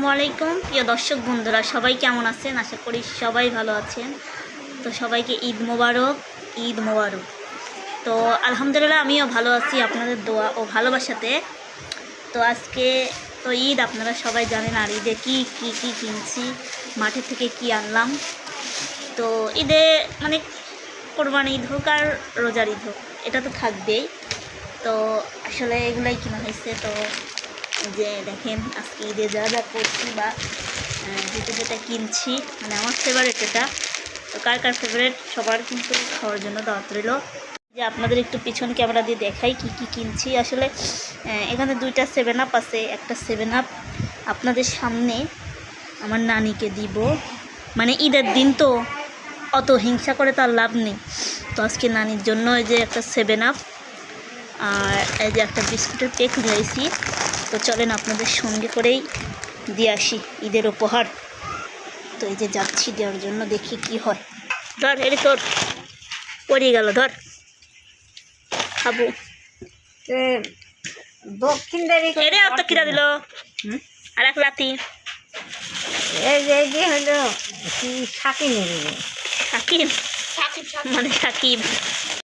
আসসালামু আলাইকুম প্রিয় দর্শক বন্ধুরা, সবাই কেমন আছেন? আশা করি সবাই ভালো আছেন। তো সবাইকে ঈদ মোবারক, ঈদ মোবারক। তো আলহামদুলিল্লাহ আমিও ভালো আছি আপনাদের দোয়া ও ভালোবাসাতে। তো আজকে তো ঈদ, আপনারা সবাই জানেন। আর ঈদে কি কি কি কিনছি, মাঠে থেকে কি আনলাম। তো ঈদে মানে কোরবানি ঈদ হোক আর রোজার ঈদ হোক, এটা তো থাকবেই। তো আসলে এগুলাই কেনা হয়েছে। তো যে দেখেন আজকে ঈদে যা যা করছি বা যেটা যেটা কিনছি, মানে আমার ফেভারিট এটা। তো কার কার ফেভারিট সবার কিন্তু খাওয়ার জন্য দাওয়াত রইল। যে আপনাদের একটু পিছন ক্যামেরা দিয়ে দেখাই কি কি কিনছি। আসলে এখানে দুইটা 7 আপ আছে। একটা 7 আপ আপনাদের সামনে আমার নানিকে দিব, মানে ঈদের দিন তো অত হিংসা করে তার লাভ নেই। তো আজকে নানির জন্য এই যে একটা 7 আপ আর এই যে একটা বিস্কুটের পেক নিয়েছি। তো চলেন আপনাদের সঙ্গে করেই দিয়ে আসি ঈদের উপহার। তো এই যে যাচ্ছি দেওয়ার জন্য, দেখি কি হয়। ধর এর তোর পড়ে গেল, ধর খাবো। দক্ষিণ এরে তো কিরা দিল আর এক লাতি হলো সাকিব মানে সাকিব।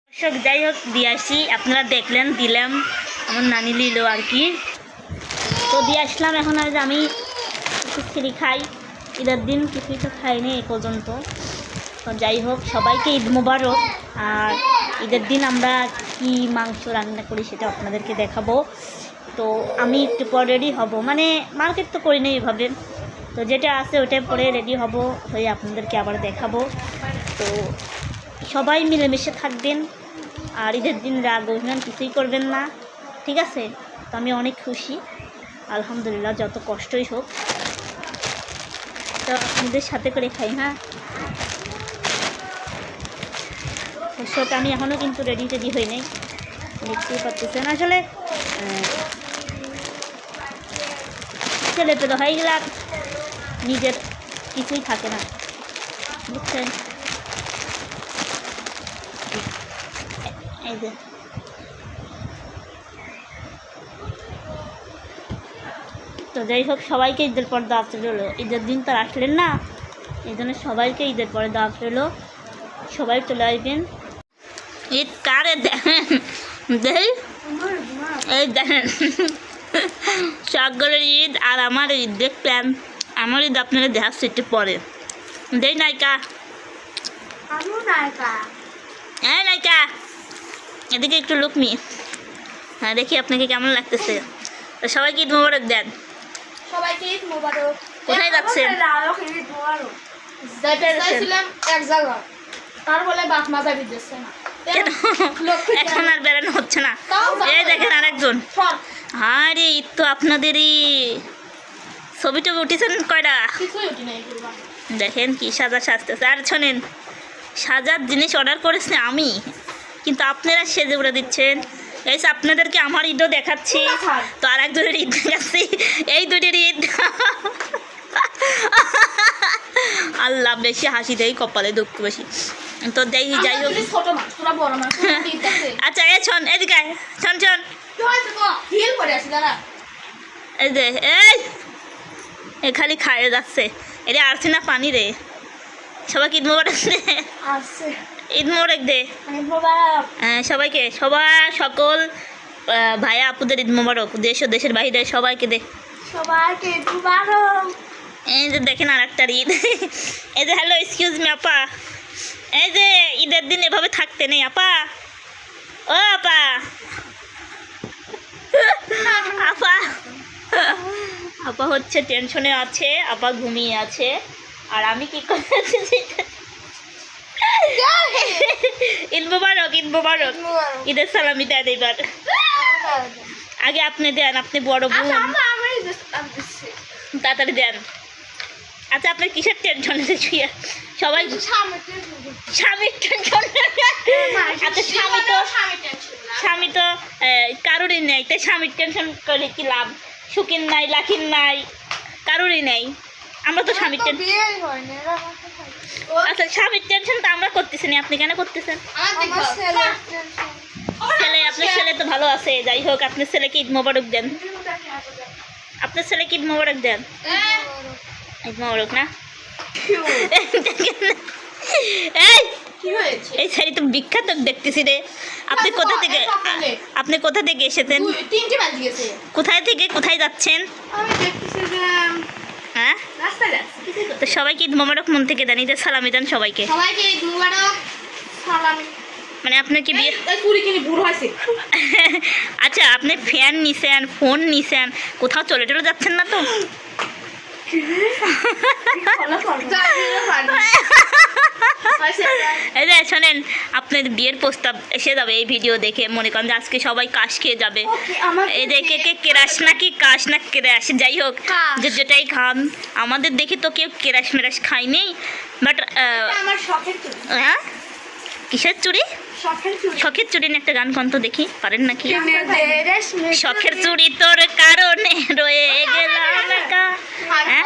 দর্শক যাই হোক দিয়ে আসি, আপনারা দেখলেন, দিলাম, আমার নানি নিল আর কি। তো দিয়ে আসলাম। এখন আর আমি খিচুড়ি খাই, ঈদের দিন কিছুই তো খাইনি এ পর্যন্ত। তো যাই হোক সবাইকে ঈদ মোবারক। আর ঈদের দিন আমরা কি মাংস রান্না করি সেটা আপনাদেরকে দেখাবো। তো আমি একটু পর রেডি হব, মানে মার্কেট তো করি না এভাবে। তো যেটা আছে ওটাই পরে রেডি হব, হয়ে আপনাদেরকে আবার দেখাবো। তো সবাই মিলেমিশে থাকবেন, আর ঈদের দিন রাগ অভিমান কিছুই করবেন না, ঠিক আছে? তো আমি অনেক খুশি আলহামদুলিল্লাহ, যত কষ্টই হোক। তো আপনাদের সাথে করে খাই। হ্যাঁ, সেটা আমি এখনও কিন্তু রেডি হই নাই, দেখতেই পাচ্ছেন। আসলে ছেলে পেলে হয়ে গেলে আর নিজের কিছুই থাকে না, বুঝছেন? এই যে তো যাই হোক সবাইকে ঈদের পর দাওয়াত রইল। ঈদের দিন তো আসলেন না, এই জন্য সবাইকে ঈদের পরে দাওয়াত রইল, সবাই চলে আসবেন। ঈদ কারে দেখেন, এই দেখেন সকলের ঈদ আর আমার ঈদ দেখলেন। আমার ঈদ আপনারা দেখাচ্ছি একটু পরে। দেই নায়িকা, হ্যাঁ নায়িকা, এদিকে একটু লুকমি। হ্যাঁ, দেখি আপনাকে কেমন লাগতেছে। তো সবাইকে ঈদ মোবারক দেন। সবাইকে ঈদ মোবারক। কোথায় যাচ্ছেন? এক জায়গা, তার বলে বাপ মাজা দিচ্ছে না, এখন আর বেড়ানো হচ্ছে না। এই দেখেন আরেকজন। আরে ঈদ তো আপনাদেরই। ছবিটা উঠেছেন কয়টা? দেখেন কি সাজতেছে। আর শোনেন, সাজার জিনিস অর্ডার করেছে আমি, কিন্তু আপনারা সেজে উড়ে দিচ্ছেন। এই আপনাদেরকে আমার ঈদও দেখাচ্ছি, তো আর একজনের ঈদ দেখাচ্ছি। এই দুটির ঈদ আল্লাহ বেশি হাসি দেয় কপালে, দুঃখ বেশি। তো দেখি যাই হোক। আচ্ছা এ শোন, এদিকে শোন শোন, এই যে এই খালি খাইয়ে যাচ্ছে। এটা আসছে না পানি রে। সবাইকে ঈদ মোবারক দে, ঈদ মোবারক দে। হ্যাঁ সবাইকে, সকল ভাইয়া আপুদের ঈদ মোবারক। দেশ ও দেশের বাইরে সবাইকে দে, সবাইকে ঈদ মোবারক। এই যে দেখেন আর একটা ঈদ। এই যে হ্যালো, এক্সকিউজ মি আপা, এই যে ঈদের দিন এভাবে থাকতে নেই আপা। ও আপা, আপা আপা হচ্ছে টেনশনে আছে, আপা ঘুমিয়ে আছে। আর আমি কি করেছি, ঈদ মোবারক, ঈদ মোবারক, ঈদের সালামি দেন এবার। আগে আপনি দেন, আপনি বড় বোন, তাড়াতাড়ি দেন। আচ্ছা আপনার কিসের টেনশন? সবাই স্বামীর টেনশন। আচ্ছা স্বামী তো কারোরই নেই, তাই স্বামীর টেনশন করে কি লাভ? সুখিন নাই, লাখিন নাই, কারোরই নেই। আমরা তো স্বামীর টেনশন, আচ্ছা স্বামীর টেনশন তো আমরা করতেছি না, আপনি কেন করতেছেন? ছেলে, আপনার ছেলে তো ভালো আছে। যাই হোক আপনার ছেলেকে ঈদ মোবারক দেন। আপনার ছেলেকে ঈদ মোবারক দেন। ঈদ মোবারক না এই কি হয়েছে? এই শাড়ি তো বিখ্যাত দেখতেছি রে। আপনি কোথা থেকে এসেছেন? 3টে বাজে গেছে। কোথায় যাচ্ছেন? আমি দেখতেছি যে হ্যাঁ, রাস্তায় যাচ্ছি। তো সবাইকে ঈদ মোবারক মন থেকে দেন, ঈদের সালামি দেন সবাইকে। সবাইকে ঈদ মুবারক, সালাম। মানে আপনার কি বিয়ে এই পুরি কিনে বুড়ো হয়েছে। আচ্ছা, আপনি ফ্যান নিছেন, ফোন নিছেন, কোথাও চলে যাচ্ছেন না তো? এই যে শোনেন, আপনার বিয়ের প্রস্তাব এসে যাবে এই ভিডিও দেখে, মনে করেন যে আজকে সবাই কাশ খেয়ে যাবে। এই দেখে কে কেরাস নাকি কাশ না কেরাস, যাই হোক যে যেটাই খান, আমাদের দেখে তো কেউ কেরাস মেরাস খায়নি। বাট আমার শখের চুড়ি। হ্যাঁ, কিসের চুড়ি? শখের চুড়ি। শখের চুড়ি না একটা গান কন্ত দেখি, পারেন নাকি? রেশমি শখের চুড়ি তোর কারণে রয়ে গেলাম একা। হ্যাঁ?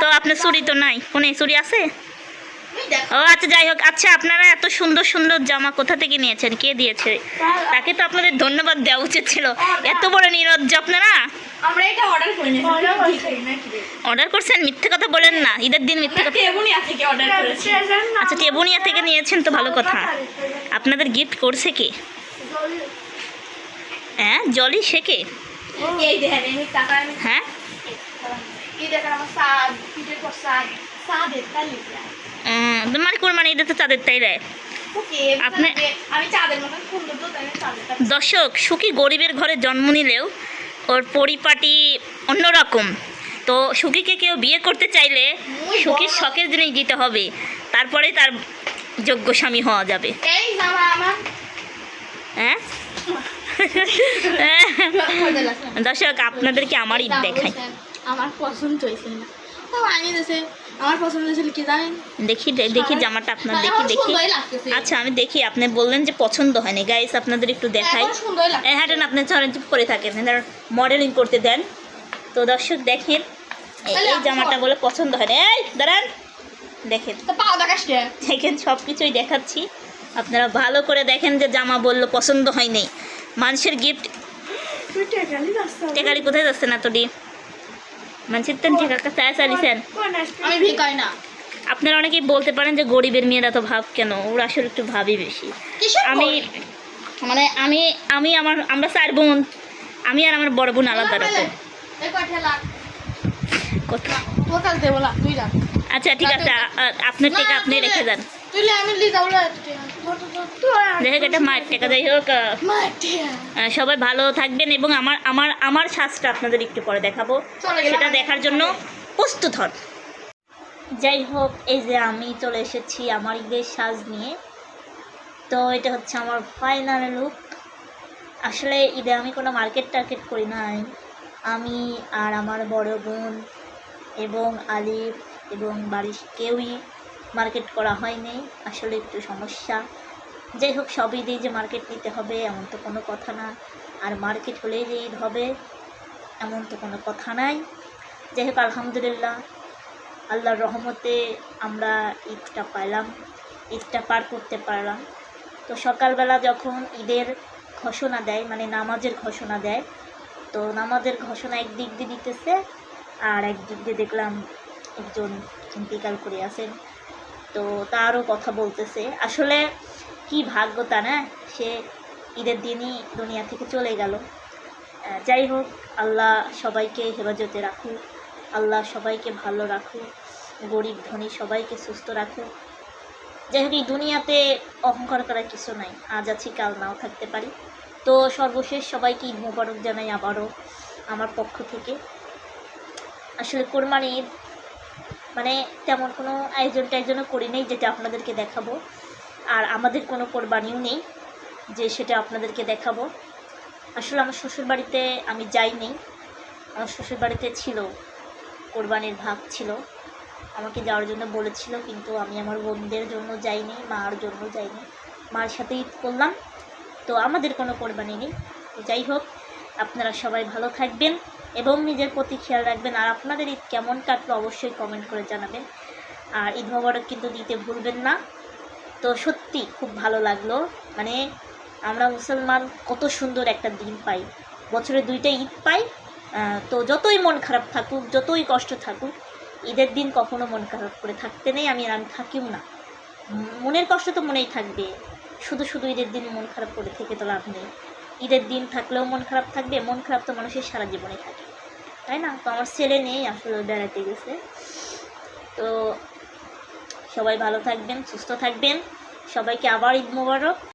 তো আপনার চুড়ি তো নাই, কোনে চুড়ি আছে? ও আচ্ছা, যাই হোক। আচ্ছা, আপনারা এত সুন্দর সুন্দর জামা কোথা থেকে নিয়েছেন, কে দিয়েছে? তাকে তো আপনাদের ধন্যবাদ দেওয়া উচিত ছিল। এত বড় নিরজ্জ আপনারা। আমরা এটা অর্ডার করে নিয়েছি। অর্ডার করছেন? মিথ্যে কথা বলেন না, ঈদের দিন মিথ্যে কথা। টেবুনিয়া থেকে অর্ডার করেছি। আচ্ছা, টেবুনিয়া থেকে নিয়েছেন তো ভালো কথা। আপনাদের গিফট করছে কে? হ্যাঁ, জলি শেখে। এই দেখেন, এই টাকা আমি হ্যাঁ, এই দেখেন আমার সাদ, পিঠের পর সাদ, সাদের তালি। মানে কোরবানি ঈদে তো চাঁদের তাই দেয়। ওকে, আপনি- আমি চাঁদের মতন সুন্দর তো তাই চাঁদের। দর্শক, সুখী গরিবের ঘরে জন্ম নিলেও ওর পরিপাটি অন্যরকম। তো সুখীকে কেউ বিয়ে করতে চাইলে সুখীর শখের জিনিস দিতে হবে, তারপরে তার যোগ্য স্বামী হওয়া যাবে। এই জামা আমার হ্যাঁ দর্শক, আপনাদেরকে আমার ঈদ দেখাই। আমার পছন্দ হয়েছে না, তো আমি দেশে আমার পছন্দ হয়েছিল কি জানেন? দেখি জামাটা আপনার, দেখি আমার দেখি। সুন্দরই লাগতেছে। আচ্ছা, আমি দেখি। আপনি বললেন যে পছন্দ হয়নি, গাইস আপনাদের একটু দেখাই। এখন সুন্দরই লাগছে। হ্যাঁ, আপনি চলেন চুপ করে থাকেন, মডেলিং করতে দেন। তো দর্শক দেখেন, এই জামাটা বলে পছন্দ হয় না। এই দাঁড়ান, দেখেন তো পাও দেখাচ্ছে। দেখেন, সব কিছুই দেখাচ্ছি, আপনারা ভালো করে দেখেন যে জামা বললো পছন্দ হয়নি। মানুষের গিফট তুই টেকালি রাস্তা। টেকারি কোথায় যাচ্ছে না তোডি? মানুষের তেন টেকা কাছে চালিয়েছেন। আমি ভিখারি না। আপনারা অনেকেই বলতে পারেন যে গরিবের মেয়েরা তো ভাব কেন, ওরা আসলে একটু ভাবি বেশি। কিসের আমি গরিব? মানে আমি আমরা 4 বোন, আমি আর আমার বড় বোন আলাদা রকম। এই কয়টা লাখ কোথায়? টোটাল দেব লাখ 2 লাখ। আচ্ছা ঠিক আছে, আপনার টেকা আপনি রেখে দেন। তুইলে আমি লি যাবো না। দেখে এটা মায়ের টেকা। যাই হোক, সবাই ভালো থাকবেন এবং আমার সাজটা আপনাদের একটু পরে দেখাবো, সেটা দেখার জন্য প্রস্তুত হন। যাই হোক, এই যে আমি চলে এসেছি আমার ঈদের সাজ নিয়ে। তো এটা হচ্ছে আমার ফাইনাল লুক। আসলে ঈদে আমি কোনো মার্কেট টার্কেট করি নাই। আমি আর আমার বড় বোন এবং আলিফ এবং বাড়ির কেউই মার্কেট করা হয়নি, আসলে একটু সমস্যা। যাই হোক, সব ঈদেই যে মার্কেট নিতে হবে এমন তো কোনো কথা না, আর মার্কেট হলেই যে ঈদ হবে এমন তো কোনো কথা নাই। যাই হোক, আলহামদুলিল্লাহ, আল্লাহর রহমতে আমরা ঈদটা পাইলাম, ঈদটা পার করতে পারলাম। তো সকালবেলা যখন ঈদের ঘোষণা দেয়, মানে নামাজের ঘোষণা দেয়, তো নামাজের ঘোষণা একদিক দিয়ে দিতেছে আর একদিক দিয়ে দেখলাম একজন ইন্তিকাল করে আছেন, তো তারও কথা বলতেছে। আসলে কি ভাগ্য তা না, সে ঈদের দিনই দুনিয়া থেকে চলে গেল। যাই হোক, আল্লাহ সবাইকে হেফাজতে রাখুক, আল্লাহ সবাইকে ভালো রাখুক, গরিব ধনী সবাইকে সুস্থ রাখুক। যাই হোক, এই দুনিয়াতে অহংকার করার কিছু নাই, আজ আছি কাল নাও থাকতে পারি। তো সর্বশেষ সবাইকে ঈদ মোবারক জানাই আবারও আমার পক্ষ থেকে। আসলে কোরবানি ঈদ মানে তেমন কোনো আয়োজনও করি নেই যেটা আপনাদেরকে দেখাবো, আর আমাদের কোনো কোরবানিও নেই যে সেটা আপনাদেরকে দেখাবো। আসলে আমার শ্বশুরবাড়িতে আমি যাইনি, আমার শ্বশুরবাড়িতে ছিল কোরবানির ভাগ ছিল, আমাকে যাওয়ার জন্য বলেছিল, কিন্তু আমি আমার বোনদের জন্য যাইনি, মার জন্য যাইনি, মার সাথে ঈদ করলাম। তো আমাদের কোনো কোরবানি নেই। যাই হোক, আপনারা সবাই ভালো থাকবেন এবং নিজের প্রতি খেয়াল রাখবেন, আর আপনাদের ঈদ কেমন কাটলো অবশ্যই কমেন্ট করে জানাবেন। আর ঈদ মোবারক কিন্তু দিতে ভুলবেন না। তো সত্যি খুব ভালো লাগলো, মানে আমরা মুসলমান কত সুন্দর একটা দিন পাই, বছরে 2টা ঈদ পাই। তো যতই মন খারাপ থাকুক, যতই কষ্ট থাকুক, ঈদের দিন কখনো মন খারাপ করে থাকতে নেই। আমি থাকিও না। মনের কষ্ট তো মনেই থাকবে, শুধু শুধু ঈদের দিন মন খারাপ করে থেকে তো লাভ নেই। ঈদের দিন থাকলেও মন খারাপ থাকবে, মন খারাপ তো মানুষের সারা জীবনে থাকে, তাই না? তো আমার ছেলে নেই, আসলে বেড়াতে গেছে। তো সবাই ভালো থাকবেন, সুস্থ থাকবেন, সবাইকে আবার ঈদ মোবারক।